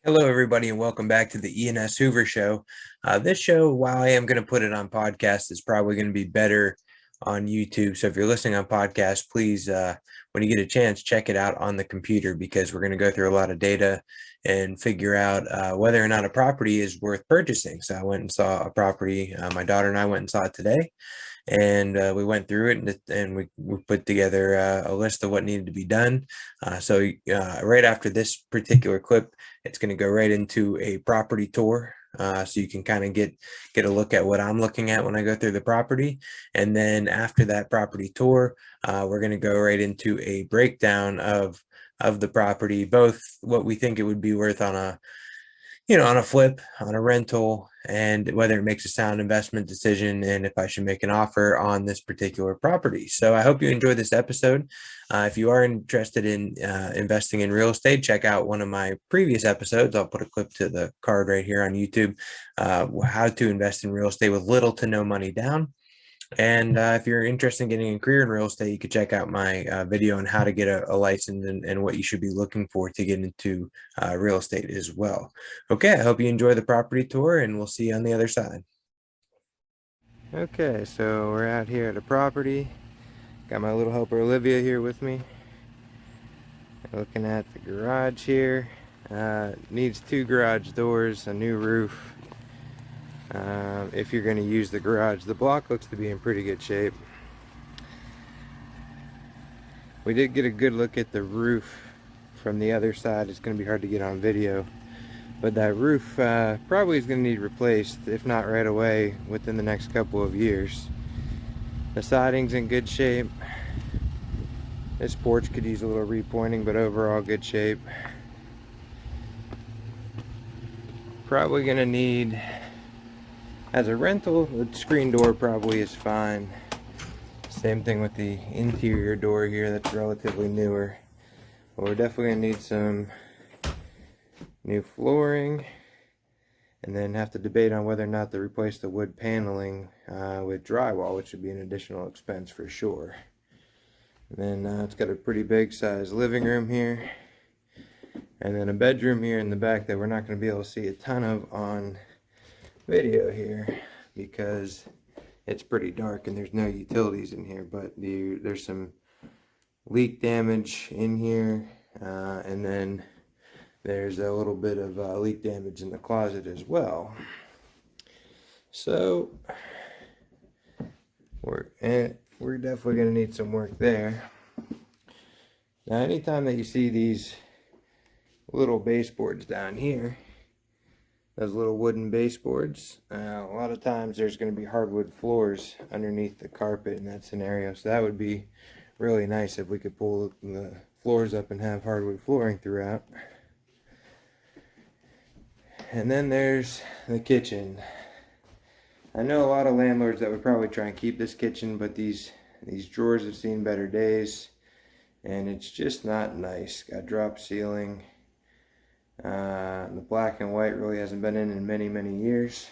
Hello, everybody, and welcome back to the E&S Hoover Show. This show, while I am going to put it on podcast, is probably going to be better on YouTube. So if you're listening on podcast, please, when you get a chance, check it out on the computer because we're going to go through a lot of data and figure out whether or not a property is worth purchasing. So I went and saw a property. My daughter and I went and saw it today, and we went through it, and we put together a list of what needed to be done. So right after this particular clip, it's going to go right into a property tour. So you can kind of get a look at what I'm looking at when I go through the property. And then after that property tour, we're going to go right into a breakdown of the property, both what we think it would be worth on a flip, on a rental, and whether it makes a sound investment decision and if I should make an offer on this particular property. So I hope you enjoyed this episode. If you are interested in investing in real estate, check out one of my previous episodes. I'll put a clip to the card right here on YouTube, how to invest in real estate with little to no money down. And if you're interested in getting a career in real estate, you could check out my video on how to get a license and what you should be looking for to get into real estate as well. Okay, I hope you enjoy the property tour, and we'll see you on the other side. Okay, so we're out here at a property. Got my little helper Olivia here with me. Looking at the garage here. Needs 2 garage doors, a new roof. If you're going to use the garage, the block looks to be in pretty good shape. We did get a good look at the roof from the other side. It's going to be hard to get on video, but that roof probably is going to need replaced, if not right away, within the next couple of years. The siding's in good shape. This porch could use a little repointing, but overall good shape. Probably going to need, as a rental, the screen door probably is fine. Same thing with the interior door here, that's relatively newer. But we're definitely going to need some new flooring, and then have to debate on whether or not to replace the wood paneling with drywall, which would be an additional expense for sure. And then it's got a pretty big size living room here, and then a bedroom here in the back that we're not going to be able to see a ton of on video here because it's pretty dark and there's no utilities in here, but there's some leak damage in here, and then there's a little bit of leak damage in the closet as well. So we're definitely going to need some work there. Now anytime that you see these little baseboards down here, those little wooden baseboards, a lot of times there's going to be hardwood floors underneath the carpet in that scenario, so that would be really nice if we could pull the floors up and have hardwood flooring throughout. And then there's the kitchen. I know a lot of landlords that would probably try and keep this kitchen, but these drawers have seen better days, and it's just not nice. Got drop ceiling. The black and white really hasn't been in many years.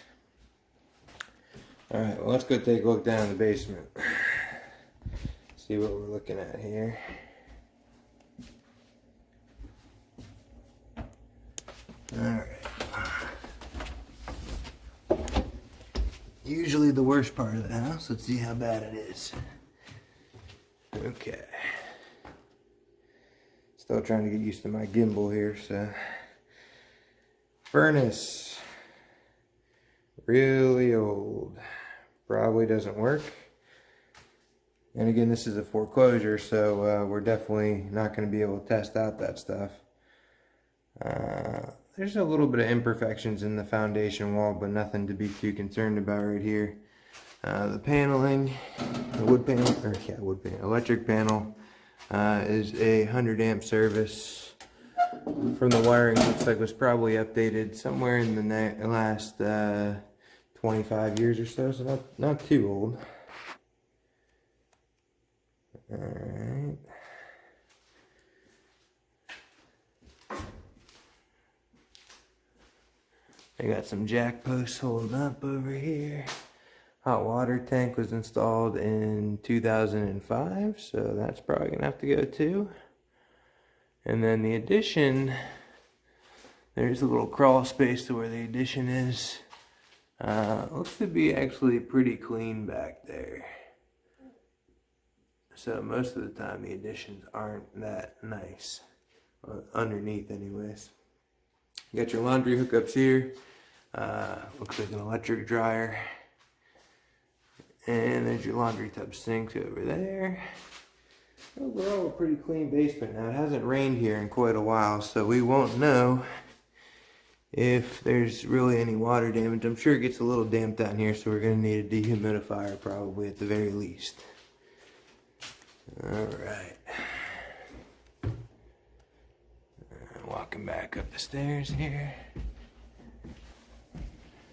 Alright, well, let's go take a look down in the basement. See what we're looking at here. Alright. Usually the worst part of the house. Let's see how bad it is. Okay. Still trying to get used to my gimbal here, so. Furnace. Really old. Probably doesn't work. And again, this is a foreclosure, so we're definitely not going to be able to test out that stuff. There's a little bit of imperfections in the foundation wall, but nothing to be too concerned about right here. The paneling, the wood panel, electric panel is a 100 amp service. From the wiring, looks like it was probably updated somewhere in the last 25 years or so, so not too old. Alright. I got some jack posts holding up over here. Hot water tank was installed in 2005, so that's probably gonna have to go too. And then the addition There's a little crawl space to where the addition is. Looks to be actually pretty clean back there. So most of the time the additions aren't that nice. Underneath anyways. You got your laundry hookups here. Looks like an electric dryer. And there's your laundry tub sink over there. Overall, a pretty clean basement. Now, it hasn't rained here in quite a while, so we won't know if there's really any water damage. I'm sure it gets a little damp down here, so we're going to need a dehumidifier probably at the very least. Alright. Walking back up the stairs here.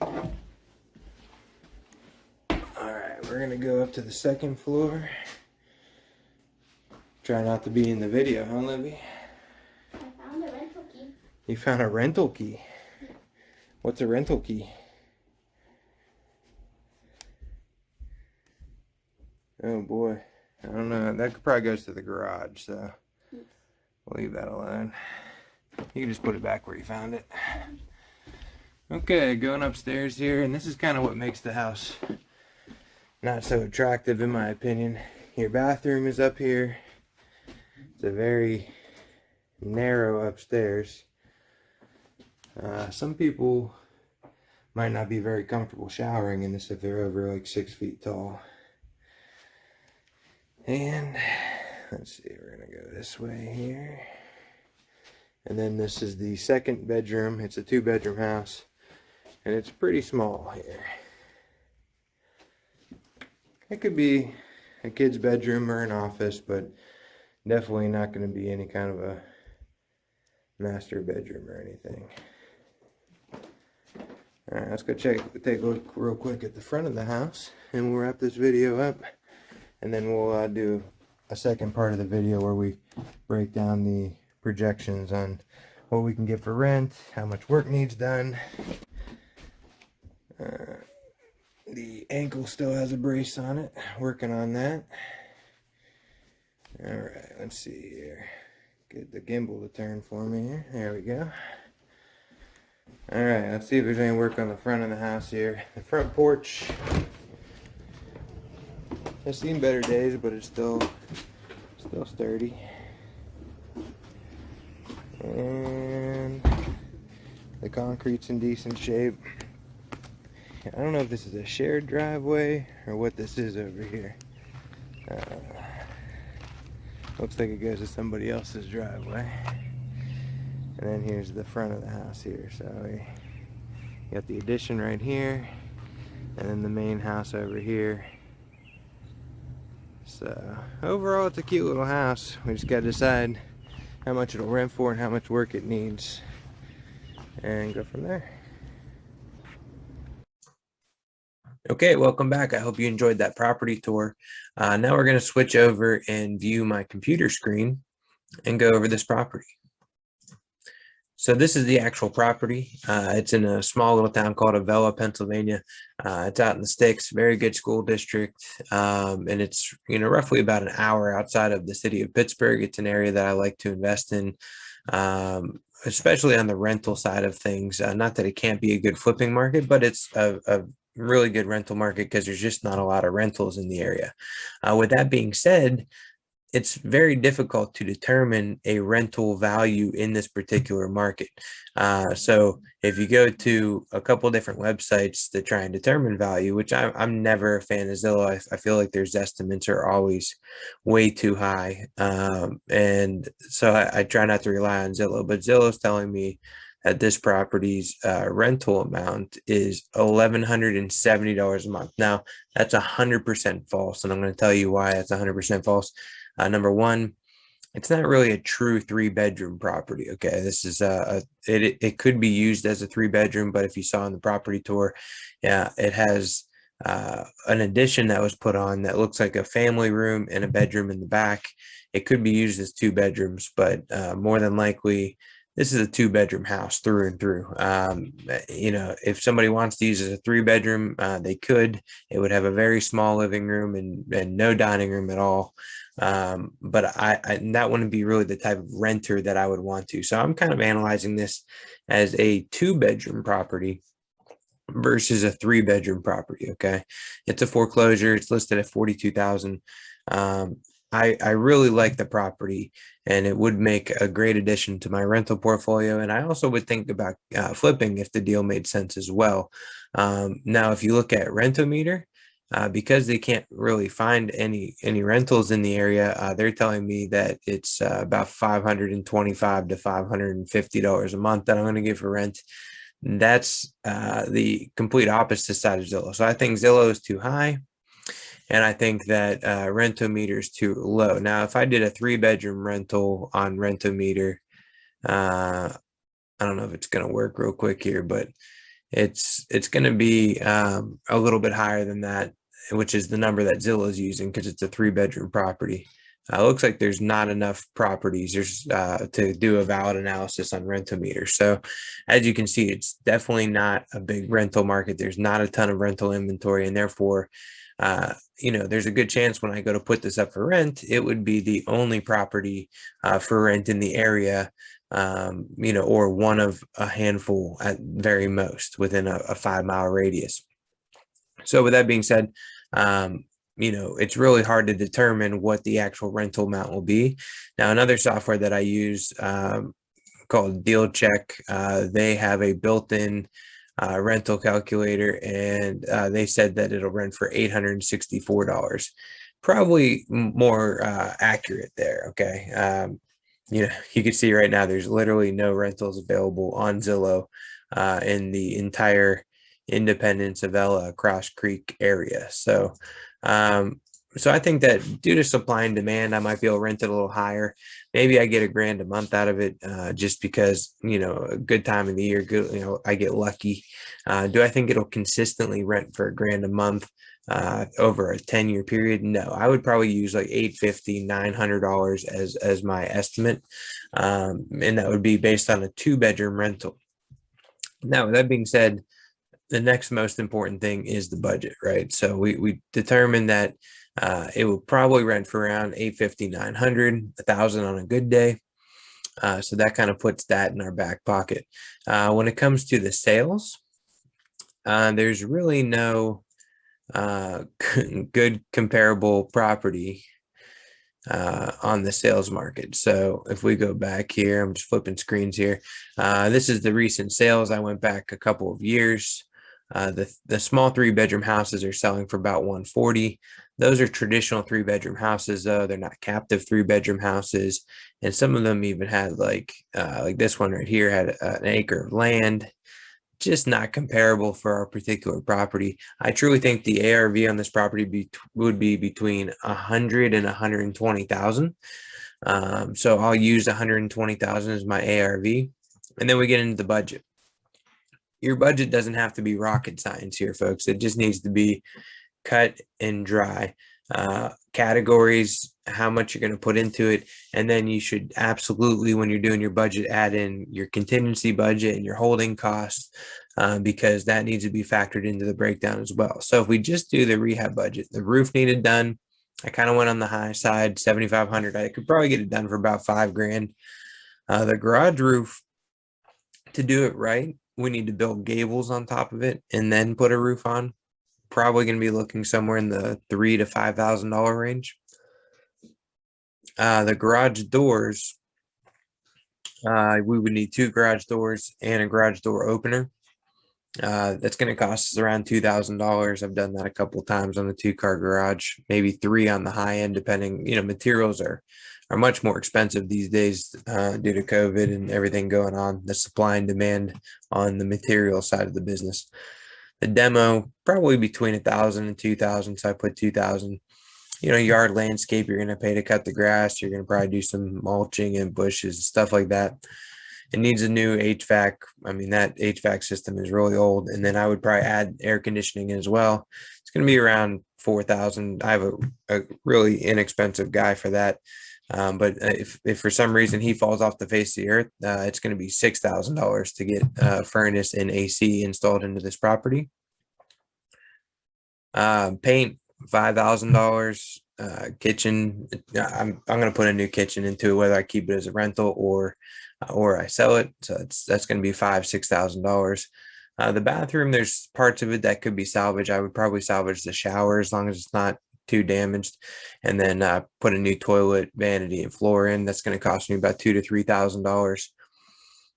Alright, we're going to go up to the second floor. Try not to be in the video, huh, Olivia? I found a rental key. You found a rental key? What's a rental key? Oh boy. I don't know. That probably goes to the garage, so we'll leave that alone. You can just put it back where you found it. Okay, going upstairs here, and this is kind of what makes the house not so attractive in my opinion. Your bathroom is up here. It's a very narrow upstairs. Some people might not be very comfortable showering in this if they're over like 6 feet tall. And let's see, we're gonna go this way here. And then this is the second bedroom. It's a 2-bedroom house, and it's pretty small here. It could be a kid's bedroom or an office, but definitely not going to be any kind of a master bedroom or anything. Alright, let's go take a look real quick at the front of the house, and we'll wrap this video up, and then we'll do a second part of the video where we break down the projections on what we can get for rent, how much work needs done. The ankle still has a brace on it, working on that. Alright, let's see here. Get the gimbal to turn for me here. There we go. Alright, let's see if there's any work on the front of the house here. The front porch has seen better days, but it's still sturdy. And the concrete's in decent shape. I don't know if this is a shared driveway or what this is over here. Looks like it goes to somebody else's driveway. And then here's the front of the house here. So we got the addition right here, and then the main house over here. So overall, it's a cute little house. We just gotta decide how much it'll rent for and how much work it needs, and go from there. Okay, welcome back. I hope you enjoyed that property tour. Now we're going to switch over and view my computer screen and go over this property. So this is the actual property. It's in a small little town called Avella, Pennsylvania. It's out in the sticks, very good school district. And it's, roughly about an hour outside of the city of Pittsburgh. It's an area that I like to invest in, especially on the rental side of things. Not that it can't be a good flipping market, but it's a really good rental market because there's just not a lot of rentals in the area. With that being said, it's very difficult to determine a rental value in this particular market. So if you go to a couple different websites that try and determine value, which I'm never a fan of Zillow, I feel like their estimates are always way too high. And so I try not to rely on Zillow, but Zillow's telling me that this property's rental amount is $1,170 a month. Now, that's 100% false, and I'm going to tell you why that's 100% false. Number one, it's not really a true 3-bedroom property. Okay, this is it could be used as a 3-bedroom, but if you saw on the property tour, yeah, it has an addition that was put on that looks like a family room and a bedroom in the back. It could be used as 2 bedrooms, but more than likely this is a 2-bedroom house through and through. If somebody wants to use it as a 3-bedroom, they could. It would have a very small living room and no dining room at all. But that wouldn't be really the type of renter that I would want to. So I'm kind of analyzing this as a 2-bedroom property versus a 3-bedroom property. Okay. It's a foreclosure. It's listed at 42,000. I really like the property, and it would make a great addition to my rental portfolio. And I also would think about flipping if the deal made sense as well. Now, if you look at Rentometer, because they can't really find any rentals in the area, they're telling me that it's about $525 to $550 a month that I'm going to give for rent. That's the complete opposite side of Zillow. So I think Zillow is too high, and I think that Rentometer is too low. Now, if I did a 3-bedroom rental on Rentometer, I don't know if it's going to work real quick here, but it's going to be a little bit higher than that, which is the number that Zillow is using because it's a 3-bedroom property. Looks like there's not enough properties to do a valid analysis on Rentometer. So as you can see, it's definitely not a big rental market. There's not a ton of rental inventory, and therefore, there's a good chance when I go to put this up for rent, it would be the only property for rent in the area, or one of a handful at very most within a 5-mile radius. So with that being said, it's really hard to determine what the actual rental amount will be. Now, another software that I use called Deal Check, they have a built-in rental calculator, and they said that it'll rent for $864. Probably more accurate there. Okay. You can see right now there's literally no rentals available on Zillow in the entire Independence, Avella, Cross Creek area. So I think that due to supply and demand, I might be able to rent it a little higher. Maybe I get $1,000 a month out of it, just because, a good time of the year, good, I get lucky. Do I think it'll consistently rent for $1,000 a month over a 10-year period? No, I would probably use like $850, $900 as my estimate. And that would be based on a 2-bedroom rental. Now, with that being said, the next most important thing is the budget, right? So we determined that it will probably rent for around $850, $900, $1,000 on a good day. So that kind of puts that in our back pocket. When it comes to the sales, there's really no good comparable property on the sales market. So if we go back here, I'm just flipping screens here. This is the recent sales. I went back a couple of years. The small 3-bedroom houses are selling for about $140. Those are traditional 3-bedroom houses, though. They're not captive 3-bedroom houses. And some of them even had like this one right here had an acre of land. Just not comparable for our particular property. I truly think the ARV on this property would be between 100 and 120,000. So I'll use 120,000 as my ARV, and then we get into the budget. Your budget doesn't have to be rocket science here, folks. It just needs to be cut and dry. Categories, how much you're going to put into it, and then you should absolutely, when you're doing your budget, add in your contingency budget and your holding costs, because that needs to be factored into the breakdown as well. So if we just do the rehab budget, the roof needed done. I kind of went on the high side, $7,500. I could probably get it done for about $5,000. The garage roof, to do it right, we need to build gables on top of it and then put a roof on. Probably going to be looking somewhere in the $3,000 to $5,000 range. The garage doors, we would need 2 garage doors and a garage door opener. That's going to cost us around $2,000. I've done that a couple of times on the 2-car garage, maybe 3 on the high end, depending. Materials are much more expensive these days due to COVID and everything going on, the supply and demand on the material side of the business. The demo, probably between $1,000 and $2,000. So I put $2,000. Yard landscape, you're going to pay to cut the grass. You're going to probably do some mulching and bushes, stuff like that. It needs a new HVAC. I mean, that HVAC system is really old. And then I would probably add air conditioning as well. It's going to be around $4,000. I have a really inexpensive guy for that. But if for some reason he falls off the face of the earth, it's going to be $6,000 to get furnace and AC installed into this property. Paint, $5,000. Kitchen, I'm going to put a new kitchen into it, whether I keep it as a rental or I sell it. So that's going to be $6,000. The bathroom, there's parts of it that could be salvaged. I would probably salvage the shower as long as it's not too damaged, and then put a new toilet, vanity, and floor in. That's going to cost me about $2,000 to $3,000.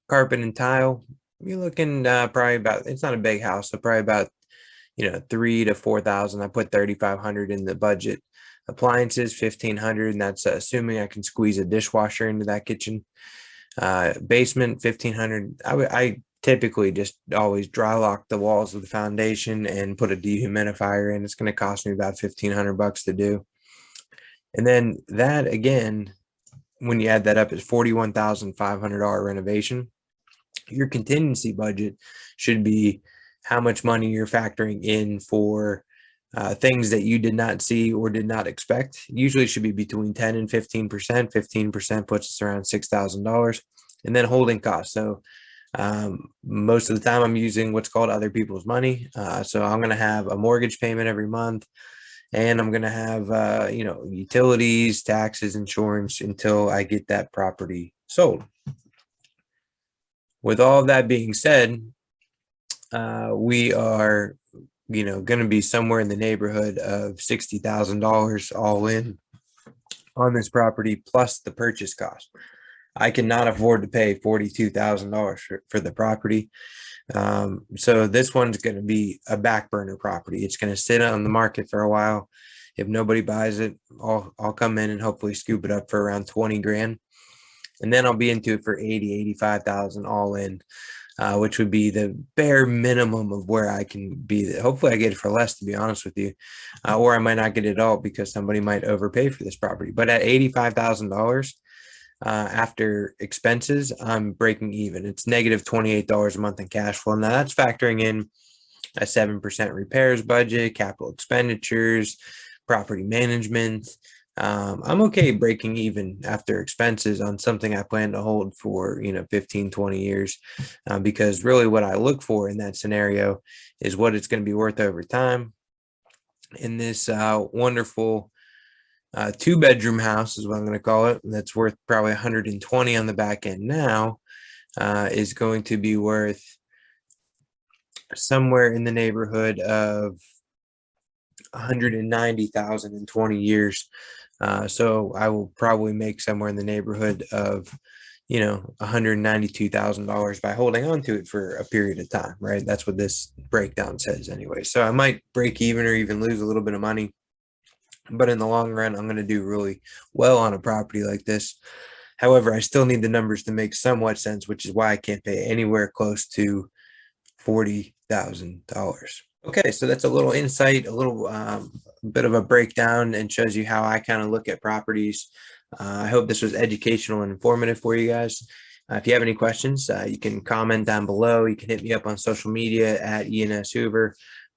Carpet and tile, you're looking probably about, it's not a big house, so probably about $3,000 to $4,000. I put $3,500 in the budget. Appliances, $1,500, and that's assuming I can squeeze a dishwasher into that kitchen. Basement, $1,500. I typically just always dry lock the walls of the foundation and put a dehumidifier in. It's going to cost me about $1,500 to do. And then that again, when you add that up, is $41,500 renovation. Your contingency budget should be how much money you're factoring in for things that you did not see or did not expect. Usually should be between 10 and 15%. 15% puts us around $6,000. And then holding costs. So most of the time I'm using what's called other people's money. So I'm going to have a mortgage payment every month, and I'm going to have, utilities, taxes, insurance until I get that property sold. With all of that being said, we are, going to be somewhere in the neighborhood of $60,000 all in on this property, plus the purchase cost. I cannot afford to pay $42,000 for the property. So this one's going to be a back burner property. It's going to sit on the market for a while. If nobody buys it, I'll come in and hopefully scoop it up for around 20 grand. And then I'll be into it for 85,000 all in, which would be the bare minimum of where I can be. Hopefully I get it for less, to be honest with you, or I might not get it all because somebody might overpay for this property. But at $85,000, after expenses, I'm breaking even. It's negative $28 a month in cash flow. Now that's factoring in a 7% repairs budget, capital expenditures, property management. I'm okay breaking even after expenses on something I plan to hold for 15, 20 years, because really what I look for in that scenario is what it's going to be worth over time. In this wonderful 2-bedroom house is what I'm going to call it, that's worth probably 120 on the back end now, is going to be worth somewhere in the neighborhood of 190,000 in 20 years. So I will probably make somewhere in the neighborhood of $192,000 by holding on to it for a period of time, right? That's what this breakdown says anyway. So I might break even or even lose a little bit of money, but in the long run, I'm going to do really well on a property like this. However, I still need the numbers to make somewhat sense, which is why I can't pay anywhere close to $40,000. Okay, so that's a little insight, a little bit of a breakdown, and shows you how I kind of look at properties. I hope this was educational and informative for you guys. If you have any questions, you can comment down below. You can hit me up on social media at ENS Hoover,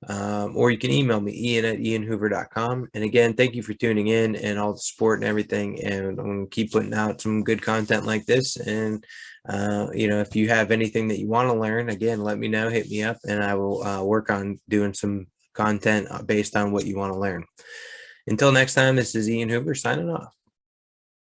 or you can email me, ian@ianhoover.com. And again, thank you for tuning in and all the support and everything. And I'm going to keep putting out some good content like this. And if you have anything that you want to learn, again, let me know, hit me up, and I will work on doing some content based on what you want to learn. Until next time, this is Ian Hoover signing off.